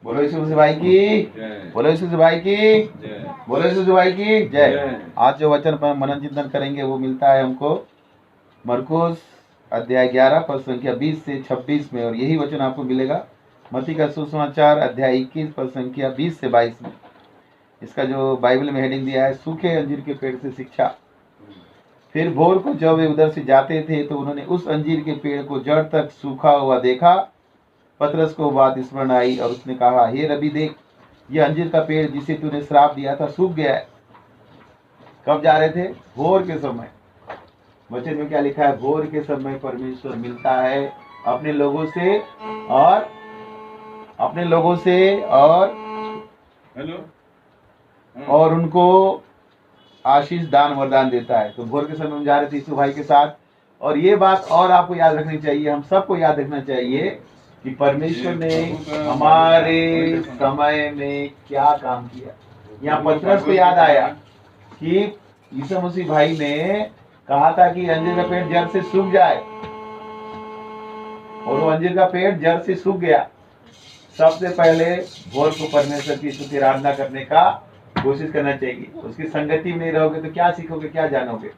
बोलो यीशु मसीह भाई की, बोलो यीशु मसीह भाई की, बोलो यीशु मसीह भाई की जय। आज जो वचन पर मनन चिंतन करेंगे वो मिलता है हमको मरकुस अध्याय 11 पद संख्या 20 से 26 में, और यही वचन आपको मिलेगा मत्ती का सुसमाचार अध्याय 21 पद संख्या 20 से 22 में। इसका जो बाइबल में हेडिंग दिया है, सूखे अंजीर के पेड़ से शिक्षा। फिर भोर को जब वे उधर से जाते थे तो उन्होंने उस अंजीर के पेड़ को जड़ तक सूखा हुआ देखा। पतरस को बात स्मरण आई और उसने कहा, हे रबी देख, यह अंजीर का पेड़ जिसे तूने श्राप दिया था सूख गया है। कब जा रहे थे? भोर के समय। वचन में क्या लिखा है? भोर के समय परमेश्वर मिलता है अपने लोगों से और और उनको आशीष दान वरदान देता है। तो भोर के समय हम जा रहे थे यीशु भाई के साथ, और ये बात और आपको याद रखनी चाहिए, हम सबको याद रखना चाहिए कि परमेश्वर ने हमारे समय में क्या काम किया। यहाँ पतरस को याद आया कि यीशु मसीह भाई ने कहा था कि अंजीर का पेड़ जड़ से सूख जाए, और वो अंजीर का पेड़ जड़ से सूख गया। सबसे पहले भोर को परमेश्वर की स्तुति आराधना करने का कोशिश करना चाहिए। उसकी संगति में नहीं रहोगे तो क्या सीखोगे, क्या जानोगे।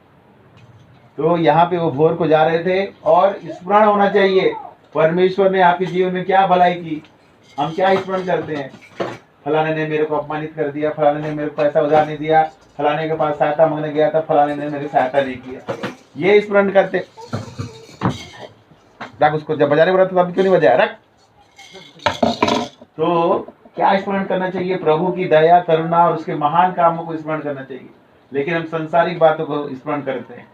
तो यहाँ पे वो भोर को जा रहे थे, और स्मरण होना चाहिए परमेश्वर ने आपके जीवन में क्या भलाई की। हम क्या स्मरण करते हैं? फलाने ने मेरे को अपमानित कर दिया, फलाने ने मेरे को पैसा उधार नहीं दिया, फलाने के पास सहायता मांगने गया था, फलाने ने मेरी सहायता नहीं किया। ये स्मरण करते। रख उसको, जब बजाने वाला था तब क्यों नहीं बजाया? रख। तो क्या स्मरण करना चाहिए? प्रभु की दया, करुणा और उसके महान कामों को स्मरण करना चाहिए। लेकिन हम संसारिक बातों को स्मरण करते हैं।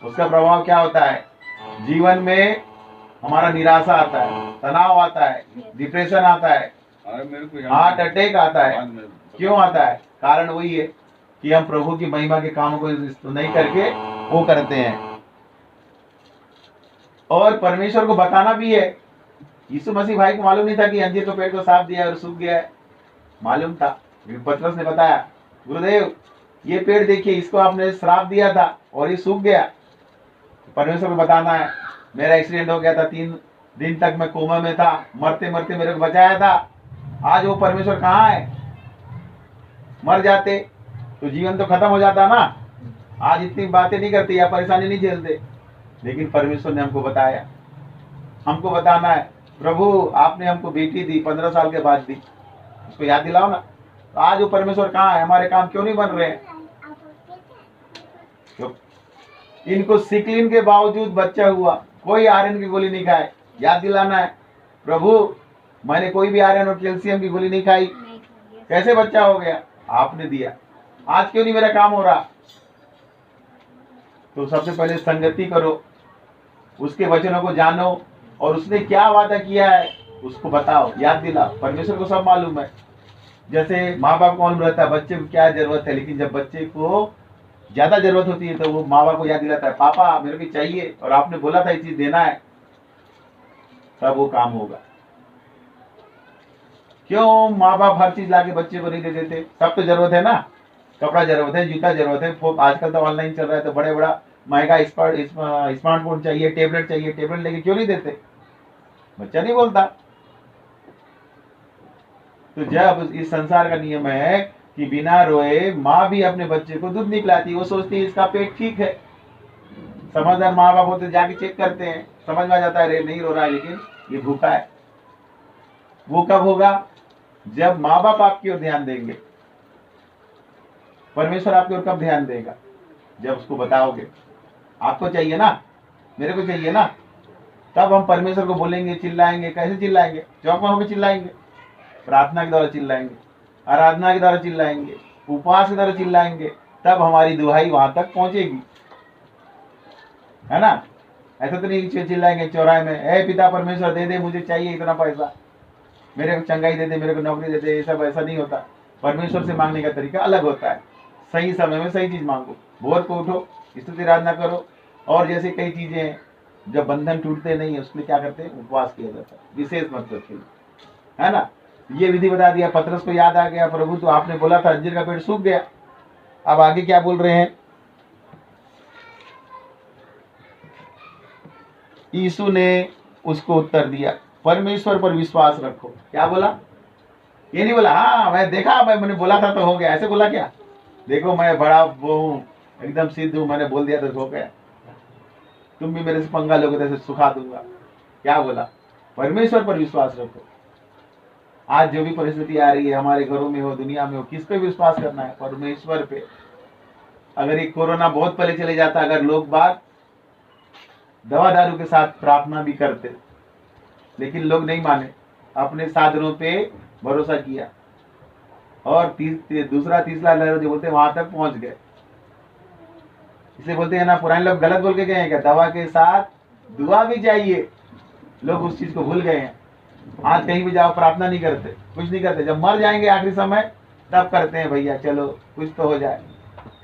उसका प्रभाव क्या होता है? जीवन में हमारा निराशा आता है, तनाव आता है, डिप्रेशन आता है, हार्ट अटैक आता है। क्यों आता है? कारण वही है कि हम प्रभु की महिमा के कामों को नहीं करके वो करते हैं। और परमेश्वर को बताना भी है। यीशु मसीह भाई को मालूम नहीं था कि अंजीर के पेड़ को साफ दिया और सूख गया है। मालूम था, पतरस ने बताया, गुरुदेव ये पेड़ देखिए, इसको आपने श्राप दिया था और ये सूख गया। परमेश्वर को बताना है, मेरा एक्सीडेंट हो गया था, 3 दिन तक मैं कोमा में था, मरते मरते मेरे को बचाया था। आज वो परमेश्वर कहाँ है? मर जाते तो जीवन तो खत्म हो जाता ना। आज इतनी बातें नहीं करते या परेशानी नहीं झेलते, लेकिन परमेश्वर ने हमको बताया। हमको बताना है, प्रभु आपने हमको बेटी दी, 15 साल के बाद दी, उसको याद दिलाओ ना। तो आज वो परमेश्वर कहाँ है? हमारे काम क्यों नहीं बन रहे हैं? तो इनको सिकलिन के बावजूद बच्चा हुआ, कोई आयरन की गोली नहीं खाए। याद दिलाना है, प्रभु मैंने कोई भी आयरन और कैल्शियम की गोली नहीं खाई, कैसे बच्चा हो गया? आपने दिया। आज क्यों नहीं मेरा काम हो रहा? तो सबसे पहले संगति करो, उसके वचनों को जानो, और उसने क्या वादा किया है उसको बताओ, याद दिलाओ। परमेश्वर को सब मालूम है। जैसे माँ बाप को मालूम रहता है बच्चे को क्या जरूरत है, लेकिन जब बच्चे को ज्यादा जरूरत होती है तो वो माँ बाप को याद दिलाता है, पापा मेरे को चाहिए और आपने बोला था ये चीज देना है, तब वो काम होगा। क्यों माँ बाप हर चीज लाके बच्चे को नहीं दे देते? सब तो जरूरत है ना, कपड़ा जरूरत है, जूता जरूरत है, आजकल तो ऑनलाइन चल रहा है तो बड़े बड़ा महंगा स्मार्टफोन चाहिए, टेबलेट चाहिए, टेबलेट लेके क्यों नहीं देते? बच्चा नहीं बोलता। तो जब इस संसार का नियम है कि बिना रोए माँ भी अपने बच्चे को दूध नहीं पिलाती, वो सोचती है इसका पेट ठीक है। समझदार माँ बाप होते जाके चेक करते हैं, समझ में आ जाता है रे नहीं रो रहा है, लेकिन ये भूखा है। वो कब होगा? जब माँ बाप आपकी ओर ध्यान देंगे। परमेश्वर आपकी ओर कब ध्यान देगा? जब उसको बताओगे। आपको चाहिए ना, मेरे को चाहिए ना, तब हम परमेश्वर को बोलेंगे, चिल्लाएंगे। कैसे चिल्लाएंगे? चौक में होकर चिल्लाएंगे, प्रार्थना के द्वारा चिल्लाएंगे, आराधना के द्वारा चिल्लाएंगे, उपवास के द्वारा चिल्लाएंगे, तब हमारी दुहाई वहां तक पहुंचेगी, है ना। ऐसा तो नहीं चिल्लाएंगे चौराहे में, ए पिता परमेश्वर दे दे, मुझे चाहिए इतना पैसा, मेरे को चंगाई दे दे, मेरे को नौकरी दे दे। ये सब ऐसा नहीं होता। परमेश्वर से मांगने का तरीका अलग होता है। सही समय में सही चीज मांगो, भोर को उठो, स्तुति आराधना करो, और जैसे कई चीजें हैं जब बंधन टूटते नहीं है उसके लिए क्या करते हैं? उपवास किया जाता है, विशेष मतलब के लिए, है ना। ये विधि बता दिया, पतरस को याद आ गया, प्रभु तो आपने बोला था अंजीर का पेड़ सूख गया। अब आगे क्या बोल रहे हैं? यीशु ने उसको उत्तर दिया, परमेश्वर पर विश्वास रखो। क्या बोला? ये नहीं बोला हाँ मैं देखा, मैंने बोला था तो हो गया, ऐसे बोला क्या? देखो मैं बड़ा वो हूँ, एकदम सिद्ध हूँ, मैंने बोल दिया तो हो गया, तुम भी मेरे से पंगा लोगे तो ऐसे सुखा दूंगा। क्या बोला? परमेश्वर पर विश्वास रखो। आज जो भी परिस्थिति आ रही है हमारे घरों में हो, दुनिया में हो, किस पे विश्वास करना है? परमेश्वर पे। अगर ये कोरोना बहुत पहले चले जाता, अगर लोग बाग दवा दारू के साथ प्रार्थना भी करते, लेकिन लोग नहीं माने, अपने साधनों पे भरोसा किया और दूसरा तीसरा लहर जो बोलते हैं वहां तक पहुंच गए। इसलिए बोलते हैं ना, पुराने लोग गलत बोल के गए हैं क्या? दवा के साथ दुआ भी चाहिए। लोग उस चीज को भूल गए हैं। आज कहीं भी जाओ प्रार्थना नहीं करते, कुछ नहीं करते, जब मर जाएंगे आखिरी समय तब करते हैं भैया चलो कुछ तो हो जाए।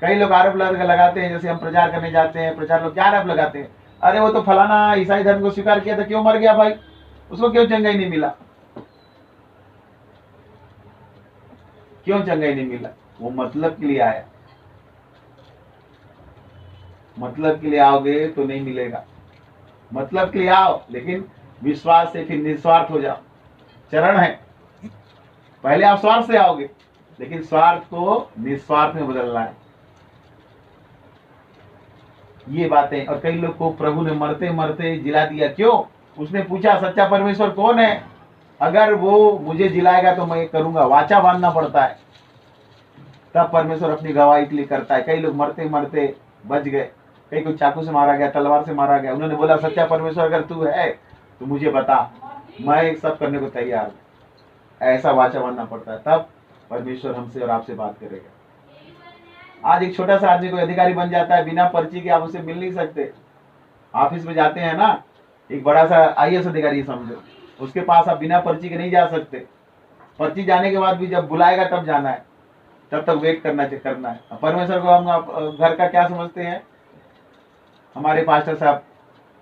कई लोग आरोप लगाते हैं, जैसे हम प्रचार करने जाते हैं, प्रचार लोग क्या आरोप लगाते हैं? अरे वो तो फलाना ईसाई धर्म को स्वीकार किया था, क्यों मर गया भाई? उसको क्यों चंगाई नहीं मिला? क्यों चंगाई नहीं मिला? वो मतलब के लिए आया। मतलब के लिए आओगे तो नहीं मिलेगा। मतलब के लिए आओ, लेकिन विश्वास से फिर निस्वार्थ हो जाओ। चरण है, पहले आप स्वार्थ से आओगे, लेकिन स्वार्थ को निस्वार्थ में बदलना है। ये बातें। और कई लोग को प्रभु ने मरते मरते जिला दिया। क्यों? उसने पूछा सच्चा परमेश्वर कौन है? अगर वो मुझे जिलाएगा तो मैं करूंगा। वाचा बांधना पड़ता है, तब परमेश्वर अपनी गवाही के लिए करता है। कई लोग मरते मरते बच गए, कई को चाकू से मारा गया, तलवार से मारा गया। उन्होंने बोला सच्चा परमेश्वर अगर तू है तो मुझे बता, मैं सब करने को तैयार हूं। ऐसा वाचा बांधना पड़ता है, तब परमेश्वर हमसे और आपसे बात करेगा। आज एक छोटा सा आदमी कोई अधिकारी बन जाता है, बिना पर्ची के आप उससे मिल नहीं सकते। ऑफिस में जाते हैं ना, एक बड़ा सा आईएएस अधिकारी समझो, उसके पास आप बिना पर्ची के नहीं जा सकते। पर्ची जाने के बाद भी जब बुलाएगा तब जाना है, तब तक वेट करना है। परमेश्वर को हम घर का क्या समझते हैं? हमारे पास्टर साहब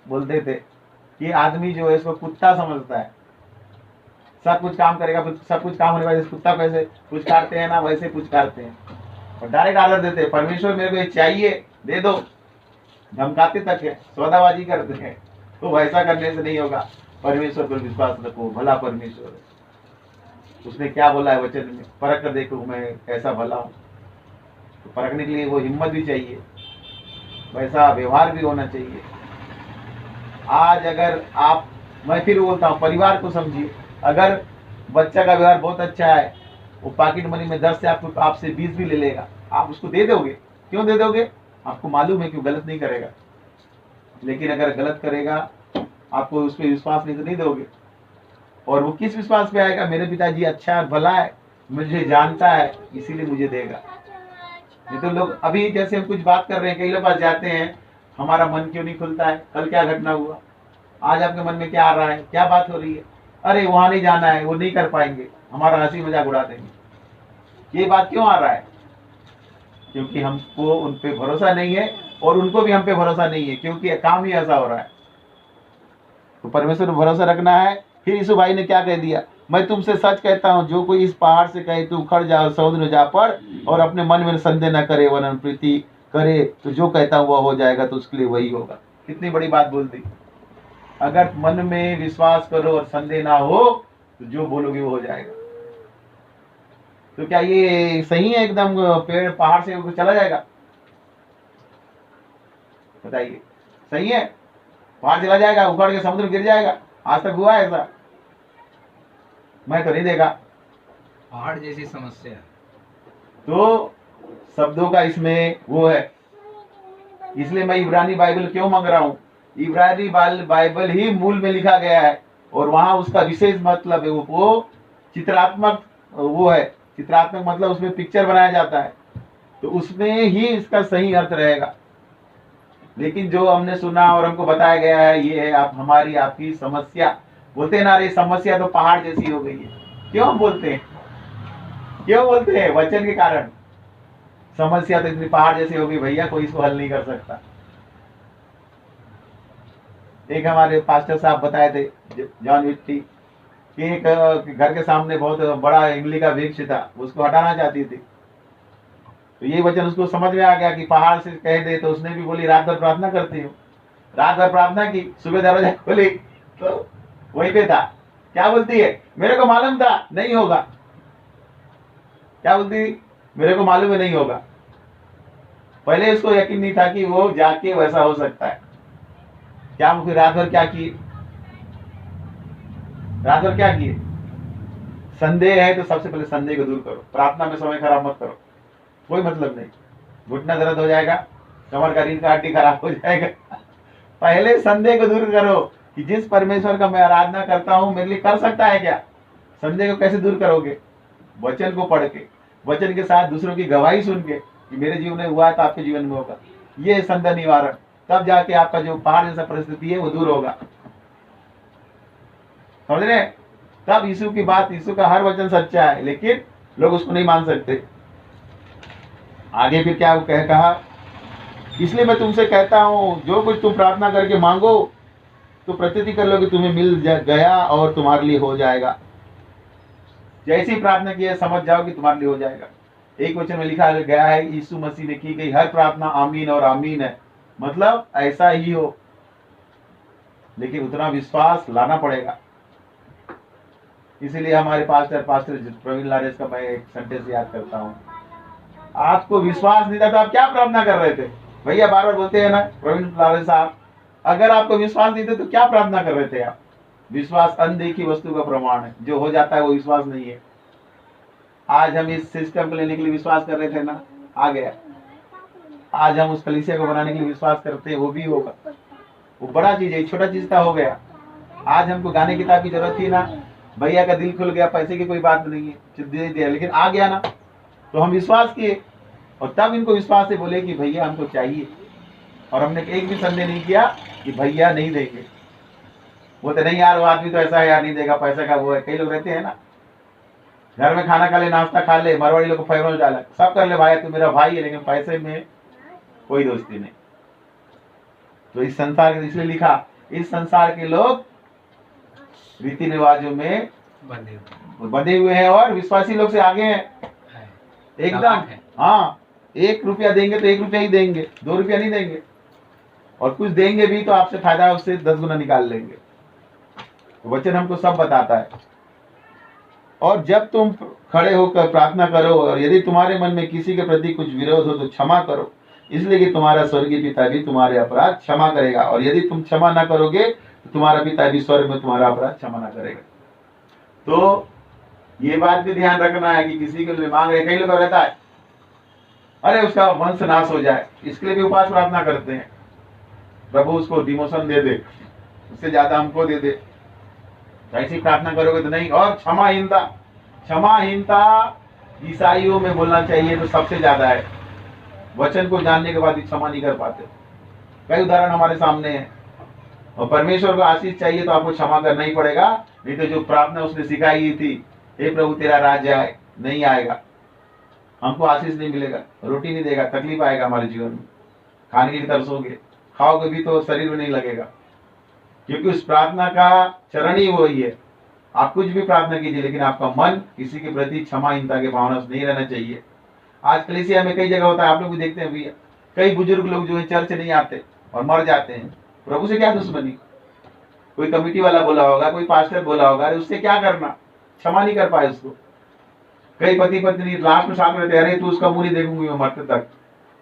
बोलते थे कि आदमी जो है इसको कुत्ता समझता है, सब कुछ काम करेगा, सब कुछ काम होने के बाद कुत्ता को ऐसे पुचकारते हैं ना, वैसे पुचकारते हैं और डायरेक्ट आर्डर देते हैं, परमेश्वर मेरे को ये चाहिए दे दो। धमकाते तक है, सौदाबाजी करते हैं। तो वैसा करने से नहीं होगा। परमेश्वर पर विश्वास रखो, भला परमेश्वर है। उसने क्या बोला है वचन में, परख कर देखो मैं कैसा भला हूँ। तो परखने के लिए वो हिम्मत भी चाहिए, वैसा व्यवहार भी होना चाहिए। आज अगर आप, मैं फिर बोलता हूँ, परिवार को समझिए। अगर बच्चा का व्यवहार बहुत अच्छा है, वो पॉकेट मनी में 10 से आपसे 20 भी ले लेगा, आप उसको दे दोगे। क्यों दे दोगे? आपको मालूम है कि वो गलत नहीं करेगा। लेकिन अगर गलत करेगा, आपको उस पर विश्वास नहीं तो नहीं दोगे। और वो किस विश्वास पे आएगा? मेरे पिताजी अच्छा है, भला है, मुझे जानता है, इसीलिए मुझे देगा। नहीं तो लोग अभी जैसे हम कुछ बात कर रहे हैं, कई लोग पास जाते हैं, हमारा मन क्यों नहीं खुलता है? कल क्या घटना हुआ, आज आपके मन में क्या आ रहा है, क्या बात हो रही है? अरे वहां नहीं जाना है, वो नहीं कर पाएंगे, हमारा हंसी मजाक उड़ा देंगे। ये बात क्यों आ रहा है? क्योंकि हमको उन पे भरोसा नहीं है और उनको भी हम पे भरोसा नहीं है, क्योंकि काम ही ऐसा हो रहा है। तो परमेश्वर पर भरोसा रखना है। फिर यीशु भाई ने क्या कह दिया? मैं तुमसे सच कहता हूँ, जो कोई इस पहाड़ से कहे तू उखड़ जा, समुद्र में जा पड़, और अपने मन में संदेह न करे वरन प्रीति करे, तो जो कहता हूँ वह हो जाएगा, तो उसके लिए वही होगा। कितनी बड़ी बात बोल दी। अगर मन में विश्वास करो और संदेह ना हो, तो जो बोलोगे वो हो जाएगा। तो क्या ये सही है एकदम पेड़ पहाड़ से चला जाएगा? बताइए, सही है? पहाड़ चला जाएगा, उखड़ के समुद्र में गिर जाएगा? आज तक हुआ ऐसा? मैं तो नहीं देखा। पहाड़ जैसी समस्या। तो शब्दों का इसमें वो है। इसलिए मैं इब्रानी बाइबल क्यों मांग रहा हूँ? इब्रानी बाइबल ही मूल में लिखा गया है और वहां उसका विशेष मतलब है, वो चित्रात्मक वो है। चित्रात्मक मतलब उसमें पिक्चर बनाया जाता है, तो उसमें ही इसका सही अर्थ रहेगा। लेकिन जो हमने सुना और हमको बताया गया है, ये है आप हमारी आपकी समस्या। बोलते हैं ना, अरे समस्या तो पहाड़ जैसी हो गई है। क्यों हम बोलते हैं? क्यों बोलते हैं? वचन के कारण। समस्या तो इतनी पहाड़ जैसी हो गई भैया, कोई इसको हल नहीं कर सकता। एक हमारे पास्टर साहब बताए थे, जॉन विट्टी, कि एक घर के सामने बहुत बड़ा इमली का वृक्ष था, उसको हटाना चाहती थी। तो ये वचन उसको समझ में आ गया कि पहाड़ से कह दे, तो उसने भी बोली रात भर प्रार्थना करती हूँ। रात भर प्रार्थना की, सुबह दरवाजा खोली तो वहीं पे था। क्या बोलती है? मेरे को मालूम था नहीं होगा, क्या बोलती थी? मेरे को मालूम है नहीं होगा। पहले उसको यकीन नहीं था कि वो जाके वैसा हो सकता है। क्या फिर रात भर क्या किए? रात भर क्या किए? संदेह है तो सबसे पहले संदेह को दूर करो, प्रार्थना में समय खराब मत करो, कोई मतलब नहीं। घुटना दर्द हो जाएगा, कमर का रीढ़ का हड्डी खराब हो जाएगा। पहले संदेह को दूर करो कि जिस परमेश्वर का मैं आराधना करता हूं मेरे लिए कर सकता है क्या। संदेह को कैसे दूर करोगे? वचन को पढ़ के, वचन के साथ दूसरों की गवाही सुन के कि मेरे जीवन में हुआ है तो आपके जीवन में होगा, ये संदेह निवारण। तब जाके आपका जो पहाड़ जैसा परिस्थिति है वो दूर होगा। समझ रहे? तब यीशु की बात, यीशु का हर वचन सच्चा है, लेकिन लोग उसको नहीं मान सकते। आगे फिर क्या कहा? इसलिए मैं तुमसे कहता हूं जो कुछ तुम प्रार्थना करके मांगो तो प्रतीति कर लो कि तुम्हें मिल गया और तुम्हारे लिए हो जाएगा। जैसी प्रार्थना की है समझ जाओ कि तुम्हारे लिए हो जाएगा। एक वचन में लिखा गया है यीशु मसीह ने की गई हर प्रार्थना आमीन और आमीन है, मतलब ऐसा ही हो, लेकिन उतना विश्वास लाना पड़ेगा। इसीलिए हमारे पास्टर प्रवीण लारेस का मैं एक सेंटेंस याद करता हूँ, आपको विश्वास नहीं था तो आप क्या प्रार्थना कर रहे थे? भैया बार बार बोलते हैं ना प्रवीण लारेस साहब, अगर आपको विश्वास नहीं था तो क्या प्रार्थना कर रहे थे आप? विश्वास अनदेखी वस्तु का प्रमाण है, जो हो जाता है वो विश्वास नहीं है। आज हम इस सिस्टम को लेने के लिए विश्वास कर रहे थे ना, आ गया। आज हम उस कलीसिया को बनाने के लिए विश्वास करते हैं, वो भी होगा। वो बड़ा चीज है, छोटा चीज का हो गया। आज हमको गाने किताब की जरूरत थी ना, भैया का दिल खुल गया, पैसे की कोई बात नहीं है, दे दिया, लेकिन आ गया ना तो हम विश्वास किए और तब इनको विश्वास से बोले कि भैया हमको चाहिए। और हमने एक भी संदेह नहीं किया कि भैया नहीं देंगे। वो तो नहीं यार, वो आदमी तो ऐसा है यार, नहीं देगा, पैसा का वो है। कई लोग रहते हैं ना, घर में खाना खा ले, नाश्ता खा ले, मरवाड़ी लोग को फेवरल डाला, सब कर ले, भाई तू मेरा भाई है, लेकिन पैसे में कोई दोस्ती नहीं। तो इस संसार के, इसलिए लिखा इस संसार के लोग रीति रिवाजों में बंधे हुए हैं और विश्वासी लोग से आगे हैं एकदम। हाँ, 1 रुपया देंगे तो 1 रुपया ही देंगे, 2 रुपया नहीं देंगे, और कुछ देंगे भी तो आपसे फायदा उससे 10 गुना निकाल लेंगे। तो वचन हमको सब बताता है। और जब तुम खड़े होकर प्रार्थना करो और यदि तुम्हारे मन में किसी के प्रति कुछ विरोध हो तो क्षमा करो, इसलिए कि तुम्हारा स्वर्गीय पिता भी तुम्हारे अपराध क्षमा करेगा, और यदि तुम क्षमा ना करोगे तो तुम्हारा पिता भी स्वर्ग में तुम्हारा अपराध क्षमा ना करेगा। तो ये बात भी ध्यान रखना है कि किसी के लिए मांग रहे, कई लोग रहता है अरे उसका वंश नाश हो जाए, इसके लिए भी उपवास प्रार्थना करते हैं, प्रभु उसको डिमोशन दे दे, उससे ज्यादा हमको दे दे। ऐसी प्रार्थना करोगे तो नहीं। और क्षमाहीनता, क्षमाहीनता ईसाइयों में बोलना चाहिए तो सबसे ज्यादा है। वचन को जानने के बाद भी क्षमा नहीं कर पाते। कई उदाहरण हमारे सामने हैं। और परमेश्वर को आशीष चाहिए तो आपको क्षमा करना ही पड़ेगा, नहीं तो जो प्रार्थना उसने सिखाई थी, हे प्रभु तेरा राज्य आए, नहीं आएगा, हमको आशीष नहीं मिलेगा, रोटी नहीं देगा, तकलीफ आएगा हमारे जीवन में, खाने के लिए तरसोगे, खाओगे भी तो शरीर में नहीं लगेगा, क्योंकि उस प्रार्थना का चरण ही वही है। आप कुछ भी प्रार्थना कीजिए, लेकिन आपका मन किसी के प्रति क्षमाहीनता के भावना से नहीं रहना चाहिए। आज कलीसिया में कई जगह होता है, आप लोग भी देखते हैं भैया, कई बुजुर्ग लोग जो है चर्च नहीं आते और मर जाते हैं। प्रभु से क्या दुश्मनी? कोई कमेटी वाला बोला होगा, कोई पास्टर बोला होगा, अरे उससे क्या करना, क्षमा नहीं कर पाए उसको। कई पति पत्नी लास्ट में साथ रहते, अरे तू उसका मुंह नहीं देखूंगी मैं मरते तक,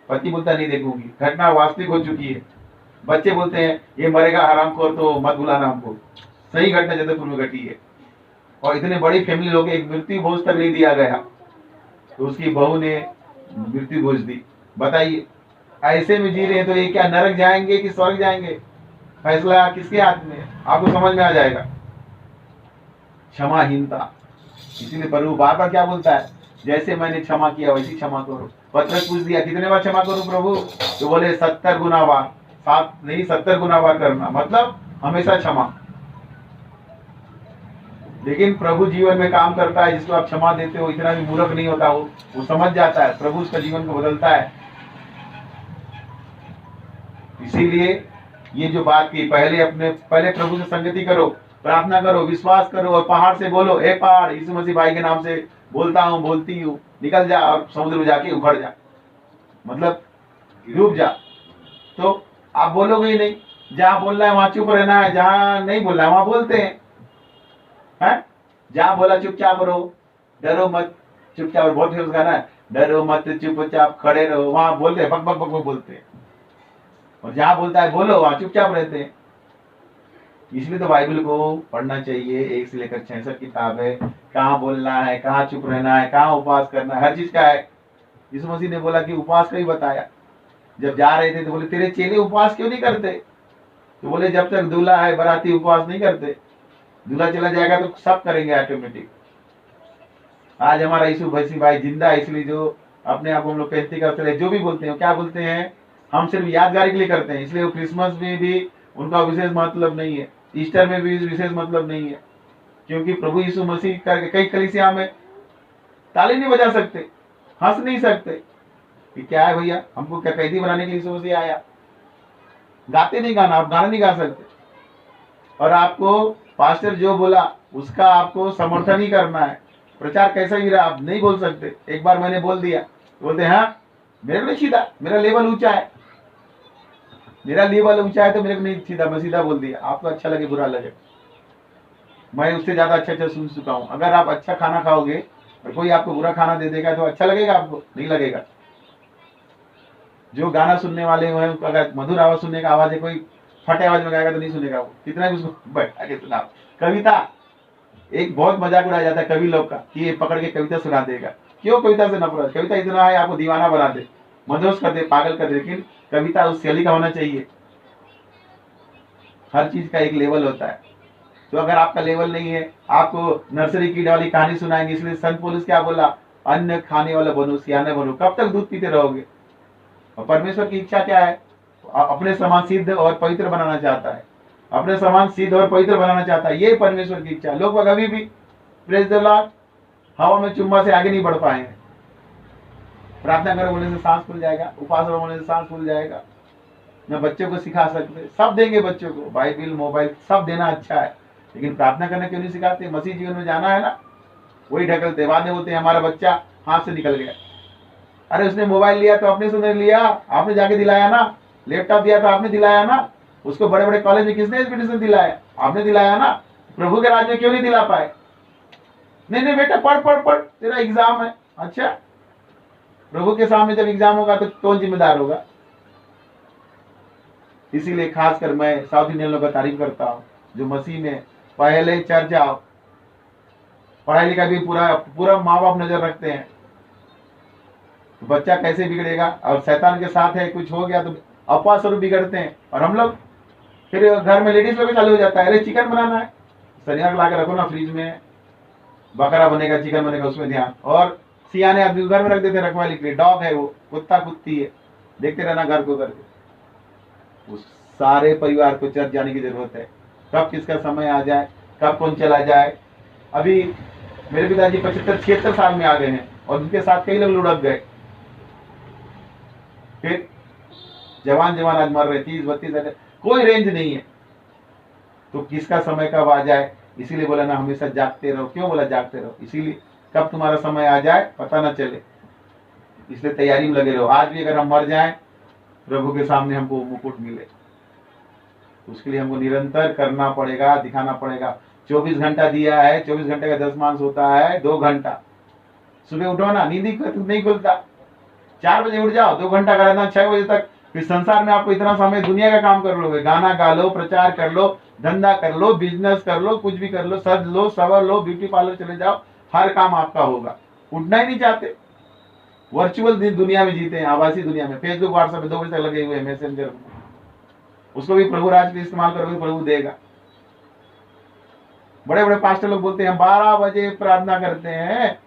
पति बोलता नहीं देखूंगी। घटना वास्तविक हो चुकी है। बच्चे बोलते हैं ये मरेगा हरामखोर, तो मत बुलाना हमको। सही घटना जगदलपुर में घटी है, और इतने बड़ी फैमिली लोग, एक मृत्यु भोज तक नहीं दिया गया तो उसकी बहू ने मृत्यु भोज दी। बताइए, ऐसे में जी रहे हैं तो ये क्या नरक जाएंगे कि स्वर्ग जाएंगे? फैसला किसके हाथ में है? आपको समझ में आ जाएगा। क्षमाहीनता, इसीलिए प्रभु बार बार क्या बोलता है, जैसे मैंने क्षमा किया वैसी क्षमा करो। पत्रस पूछ दिया कितने बार क्षमा करूं प्रभु, तो बोले 70 गुना बार, 7 नहीं 70 गुना बार करना, मतलब हमेशा क्षमा। लेकिन प्रभु जीवन में काम करता है, जिसको आप क्षमा देते हो इतना भी मूर्ख नहीं होता, वो समझ जाता है, प्रभु उसका जीवन को बदलता है। इसीलिए ये जो बात की, पहले प्रभु से संगति करो, प्रार्थना करो, विश्वास करो, और पहाड़ से बोलो, ए पहाड़ यीशु मसीह भाई के नाम से बोलता हूँ, बोलती हूँ, निकल जा और समुद्र में जाके उखड़ जा, मतलब डूब जा। तो आप बोलोगे ही नहीं, जहाँ बोलना है वहां चुप रहना है, जहाँ नहीं बोलना है वहां बोलते हैं। जहाँ बोला चुपचाप रहो, डरो मत, चुपचाप, बहुत फेमस गाना है, डरो मत चुपचाप खड़े रहो, वहां बोलते हैं बक बक बक बक बोलते हैं, और जहां बोलता है बोलो वहां चुपचाप रहते हैं। इसलिए तो बाइबल को पढ़ना चाहिए, 1 से लेकर 66 किताब है, कहाँ बोलना है, कहाँ चुप रहना है, कहाँ उपवास करना है, हर चीज का है। यीशु मसीह ने बोला कि उपवास का ही बताया। जब जा रहे थे तो बोले तेरे चेले उपवास क्यों नहीं करते, तो बोले जब तक दूल्हा है बराती उपवास नहीं करते, दूल्हा चला जाएगा तो सब करेंगे ऑटोमेटिक। आज हमारा यीशु मसीह भाई जिंदा है, इसलिए जो अपने आप को हम लोग पेंतीकॉस्टल जो भी बोलते हैं, क्या बोलते हैं, हम सिर्फ यादगारी के लिए करते हैं। इसलिए वो क्रिसमस में भी उनका विशेष मतलब नहीं है, ईस्टर में भी विशेष मतलब नहीं है, क्योंकि प्रभु यीशु मसीह करके कई कलीसिया में ताली नहीं बजा सकते, हंस नहीं सकते कि क्या है भैया, हमको क्या कैदी बनाने के लिए यीशु मसीह आया। गाते नहीं गाना, आप गाना नहीं गा सकते, और आपको पास्टर जो बोला उसका आपको समर्थन ही करना है। प्रचार कैसा भी रहा आप नहीं बोल सकते। एक बार मैंने बोल दिया, बोलते हाँ मेरे को नहीं सीधा, मेरा लेवल ऊंचा है, मेरा लेवल ऊंचा है तो मेरे को नहीं सीधा, मैं सीधा बोल दिया। आपको अच्छा लगे बुरा लगे, मैं उससे ज्यादा अच्छा अच्छा सुन चुका हूँ। अगर आप अच्छा खाना खाओगे और कोई आपको बुरा खाना दे देगा तो अच्छा लगेगा आपको, नहीं लगेगा। जो गाना सुनने वाले हैं, अगर मधुर आवाज सुनने का आवाज है, कोई फटे आवाज में गाएगा तो नहीं सुनेगा वो, कितना भी उसको बैठा के सुना। कविता, एक बहुत मजाक उड़ाया जाता है कवि लोग का कि ये पकड़ के कविता सुना देगा। क्यों कविता से नफरत, कविता इतना है आपको दीवाना बना दे, मदहोश कर दे, पागल कर दे, लेकिन कविता उस शैली का होना चाहिए। हर चीज का एक लेवल होता है, तो अगर आपका लेवल नहीं है, आपको नर्सरी कीड वाली कहानी सुनाएंगे। इसलिए संत पुलिस क्या बोला, अन्न खाने वाला बनो, सियाने बनो। कब तक दूध पीते रहोगे। और परमेश्वर की इच्छा क्या है, अपने समान सिद्ध और पवित्र बनाना चाहता है, अपने समान सिद्ध और पवित्र बनाना चाहता है, ये परमेश्वर की इच्छा। लोग अभी भी प्रेज द लॉर्ड हवा में चुम्मा से आगे नहीं बढ़ पाए हैं। प्रार्थना करो बोलने से सांस खुल जाएगा, उपास करो बोलने से सांस खुल जाएगा। न बच्चों को सिखा सकते, सब देंगे बच्चों को, बाइबिल मोबाइल सब देना अच्छा है, लेकिन प्रार्थना करना क्यों नहीं सिखाते। मसीह जीवन में जाना है ना, वही ढकलते। बाद में बोलते हैं हमारा बच्चा हाथ से निकल गया। अरे उसने मोबाइल लिया तो अपने से नहीं लिया, आपने जाके दिलाया ना। लैपटॉप दिया तो आपने दिलाया ना। उसको बड़े बड़े कॉलेज में किसने एडमिशन दिलाया, आपने दिलाया ना। प्रभु के राज में क्यों नहीं दिला पाए। नहीं नहीं बेटा पढ़ पढ़ पढ़, तेरा एग्जाम है। अच्छा, प्रभु के सामने जब एग्जाम होगा तो कौन जिम्मेदार होगा। इसीलिए खासकर मैं साउथ इंडियन लोगों का तारीफ करता हूँ, जो मसीह में पहले चर्च आओ, पढ़ाई लिखाई भी पूरा पूरा माँ बाप नजर रखते हैं, तो बच्चा कैसे बिगड़ेगा। और शैतान के साथ है, कुछ हो गया तो अपवाद स्वरूप बिगड़ते हैं। और हम लोग फिर घर में लेडीज लोग चालू हो जाता है, अरे चिकन बनाना है, शनिवार ला के रखो ना फ्रिज में, बकरा बनेगा, चिकन बनेगा, उसमें ध्यान। और सियाने आदमी घर में रख देते रखवाली के लिए, डॉग है वो, कुत्ता कुत्ती है, देखते रहना घर को करके। उस सारे परिवार को चर्च जाने की जरूरत है। कब किसका समय आ जाए, कब कौन चला जाए। अभी मेरे पिताजी 75-76 साल में आ गए हैं, और उनके साथ कई लोग लुढ़क गए। फिर जवान जवान आज मर रहे, 30-32, कोई रेंज नहीं है। तो किसका समय कब आ जाए, इसीलिए बोला ना हमेशा जागते रहो। क्यों बोला जागते रहो, इसीलिए कब तुम्हारा समय आ जाए पता ना चले, इसलिए तैयारी में लगे रहो। आज भी अगर हम मर जाएं, प्रभु के सामने हमको मुकुट मिले, उसके लिए हमको निरंतर करना पड़ेगा, दिखाना पड़ेगा। 24 घंटा दिया है, 24 घंटे का दशमांश होता है 2 घंटा। सुबह उठो ना, नींद ही नहीं खुलता, 4 बजे उठ जाओ, 2 घंटा का रहना 6 बजे तक। फिर संसार में आपको इतना समय दुनिया का काम कर लोगे, गाना गा लो, प्रचार कर लो, धंधा कर लो, बिजनेस कर लो, कुछ भी कर लो, सज लो, सवर लो, ब्यूटी पार्लर चले जाओ, हर काम आपका होगा। उठना ही नहीं चाहते, वर्चुअल दुनिया में जीते हैं, आभासी दुनिया में। फेसबुक व्हाट्सएप में 2 बजे तक लगे हुए हैं, मैसेंजर में, उसको भी प्रभु राज के इस्तेमाल करोगे तो प्रभु देगा। बड़े बड़े पास्टर लोग बोलते हैं हम 12 बजे प्रार्थना करते हैं,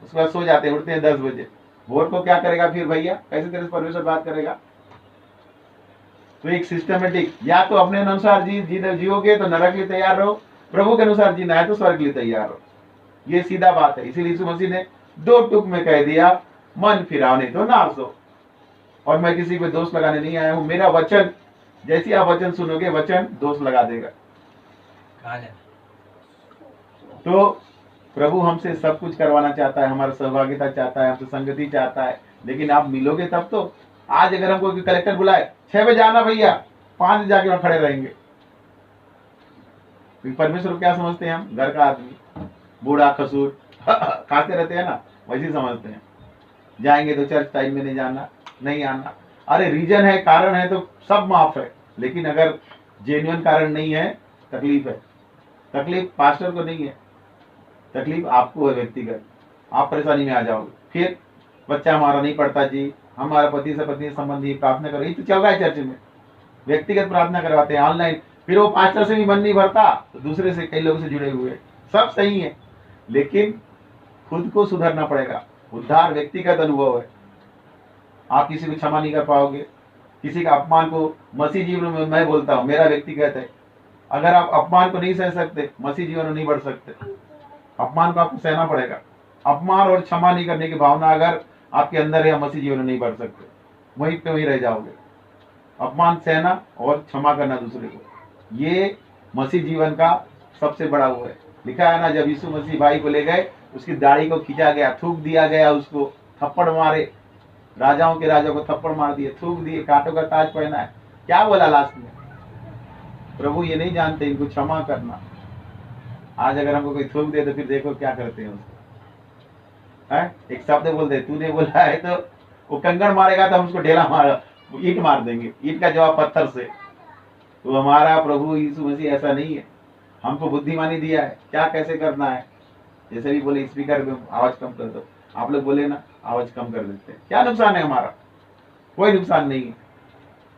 उसके बाद सो जाते हैं, उठते हैं 10 बजे। वोट को क्या करेगा फिर भैया, कैसे तेरे से परमेश्वर बात करेगा। तो एक सिस्टमेटिक, या तो अपने अनुसार जियोगे तो नरक के लिए तैयार रहो, प्रभु के अनुसार जीना है तो स्वर्ग के लिए तैयार रहो। ये सीधा बात है। इसीलिए यीशु मसीह ने 2 टूक में कह दिया, मन फिराओ नहीं तो नाश हो। और मैं किसी पे दोष लगाने नहीं आया हूं, मेरा वचन, जैसी आप वचन सुनोगे वचन दोष लगा देगा। तो प्रभु हमसे सब कुछ करवाना चाहता है, हमारा सहभागिता चाहता है, हमसे संगति चाहता है, लेकिन आप मिलोगे तब तो। आज अगर हमको कलेक्टर बुलाए 6 बजे आना भैया, 5 बजे जाके वहां खड़े रहेंगे। परमेश्वर क्या समझते हैं हम, घर का आदमी, बूढ़ा खसूर खाते रहते हैं ना, वैसे समझते हैं। जाएंगे तो चर्च टाइम में नहीं जाना, नहीं आना। अरे रीजन है, कारण है तो सब माफ है, लेकिन अगर जेन्युइन कारण नहीं है, तकलीफ है। तकलीफ पास्टर को नहीं है, तकलीफ आपको है व्यक्तिगत। आप परेशानी में आ जाओगे। फिर बच्चा हमारा नहीं पढ़ता जी, हमारा पति से पत्नी संबंधी प्रार्थना करो, ये तो चल रहा है चर्च में, व्यक्तिगत प्रार्थना करवाते हैं ऑनलाइन। फिर वो पास्टर से भी मन नहीं भरता तो दूसरे से, कई लोगों से जुड़े हुए, सब सही है, लेकिन खुद को सुधरना पड़ेगा। उद्धार व्यक्तिगत अनुभव है। आप किसी को क्षमा नहीं कर पाओगे, किसी का अपमान को, मसीह जीवन में मैं बोलता हूं मेरा व्यक्तिगत है, अगर आप अपमान को नहीं सह सकते, मसीह जीवन में नहीं बढ़ सकते। अपमान को आपको सहना पड़ेगा। अपमान और क्षमा नहीं करने की भावना अगर आपके अंदर है, मसीह जीवन में नहीं बढ़ सकते, वहीं पे वहीं रह जाओगे। अपमान सहना और क्षमा करना दूसरे को, ये मसीह जीवन का सबसे बड़ा वो है। लिखा है ना, जब यीशु मसीह भाई को ले गए, उसकी दाढ़ी को खींचा गया, थूक दिया गया, उसको थप्पड़ मारे, राजाओं के राजा को थप्पड़ मार दिए, थूक दिए, कांटों का ताज पहना है। क्या बोला लास्ट में? प्रभु ये नहीं जानते इनको क्षमा करना। आज अगर हमको कोई थूक दे तो फिर देखो क्या करते हैं उसको। है एक शब्द बोलते, तूने बोला है तो वो कंगन मारेगा तो हम उसको ढेला मार, ईंट मार देंगे, ईंट का जवाब पत्थर से। तो हमारा प्रभु यीशु मसीह ऐसा नहीं है, हमको बुद्धिमानी दिया है क्या कैसे करना है। जैसे भी बोले स्पीकर में आवाज कम कर दो, आप लोग बोले ना आवाज कम कर देते हैं, क्या नुकसान है हमारा? कोई नुकसान नहीं है।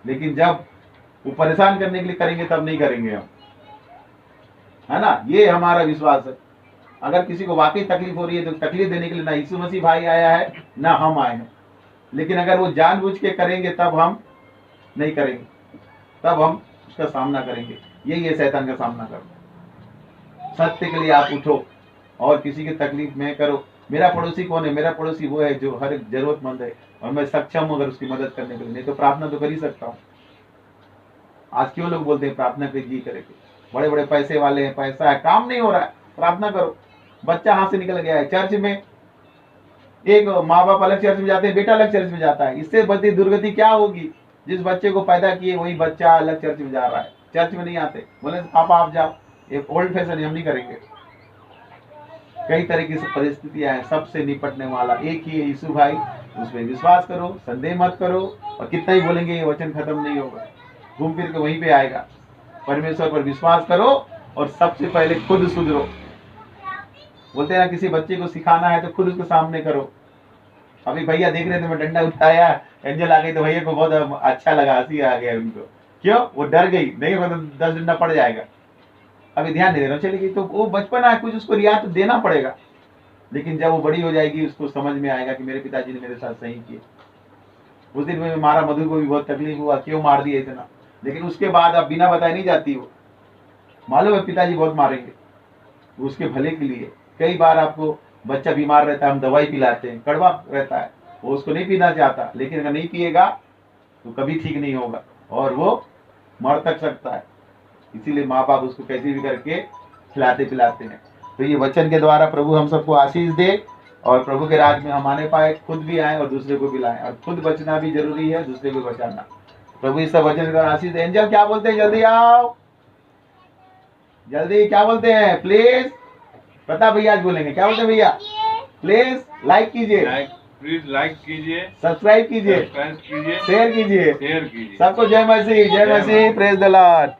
लेकिन जब वो परेशान करने के लिए करेंगे तब नहीं करेंगे हम, है ना। ये हमारा विश्वास है। अगर किसी को वाकई तकलीफ हो रही है तो तकलीफ देने के लिए ना यीशु मसीह भाई आया है ना हम आए हैं। लेकिन अगर वो जानबूझ के करेंगे तब हम नहीं करेंगे, तब हम उसका सामना करेंगे। यही है शैतान का सामना करना। सत्य के लिए आप उठो और किसी की तकलीफ में करो। मेरा पड़ोसी कौन है? मेरा पड़ोसी वो है जो हर एक जरूरतमंद है और मैं सक्षम हूं अगर उसकी मदद करने के लिए, नहीं तो प्रार्थना तो कर ही सकता हूँ। आज क्यों लोग बोलते हैं प्रार्थना पे जी करेंगे, बड़े बड़े पैसे वाले हैं, पैसा है, काम नहीं हो रहा है, प्रार्थना करो। बच्चा हाथ से निकल गया है, चर्च में एक माँ बाप अलग चर्च में जाते हैं, बेटा अलग चर्च में जाता है, इससे बड़ी दुर्गति क्या होगी? जिस बच्चे को पैदा किए वही बच्चा अलग चर्च में जा रहा है, चर्च में नहीं आते। बोले पापा आप जाओ, ये ओल्ड फैशन है, हम नहीं करेंगे। कई तरह की परिस्थितियां हैं, सबसे निपटने वाला एक ही है यीशु भाई। उसमें विश्वास करो, संदेह मत करो, और कितना ही बोलेंगे ये वचन खत्म नहीं होगा, घूम फिर के वहीं पे आएगा। परमेश्वर पर विश्वास करो और सबसे पहले खुद सुधरो। बोलते हैं ना किसी बच्चे को सिखाना है तो खुद उसके सामने करो। अभी भैया देख रहे थे, मैं डंडा उठाया, एंजल आ गई तो भैया को बहुत अच्छा लगा, हंसी आ गया उनको। क्यों? वो डर गई, नहीं तो 10 डंडा पड़ जाएगा। अभी ध्यान नहीं दे रहा, चलेगी तो वो बचपन है, कुछ उसको रियायत देना पड़ेगा। लेकिन जब वो बड़ी हो जाएगी उसको समझ में आएगा कि मेरे पिताजी ने मेरे साथ सही किया। उस दिन में मारा, मधु को भी बहुत तकलीफ हुआ, क्यों मार दिया इतना, लेकिन उसके बाद अब बिना बताए नहीं जाती वो। मालूम है पिताजी बहुत मारेंगे, उसके भले के लिए। कई बार आपको बच्चा बीमार रहता है, हम दवाई पिलाते हैं, कड़वा रहता है, वो उसको नहीं पीना चाहता, लेकिन अगर नहीं पिएगा तो कभी ठीक नहीं होगा और वो मर तक सकता है। इसीलिए माँ बाप उसको कैसे भी करके खिलाते पिलाते हैं। तो ये वचन के द्वारा प्रभु हम सबको आशीष दे और प्रभु के राज में हम आने पाए, खुद भी आए और दूसरे को भी लाएं। और खुद बचना भी जरूरी है, दूसरे को बचाना। प्रभु इस सब वचन के द्वारा आशीष दे। एंजल क्या बोलते हैं? जल्दी आओ, जल्दी क्या बोलते हैं? प्लीज प्रताप भैया आज बोलेंगे, क्या बोलते हैं भैया? प्लीज लाइक कीजिए, प्लीज लाइक कीजिए, सब्सक्राइब कीजिए, शेयर कीजिए, शेयर कीजिए। शेयर कीजिए। सबको जय मसीह, जय मसीह, प्रेज द लॉर्ड।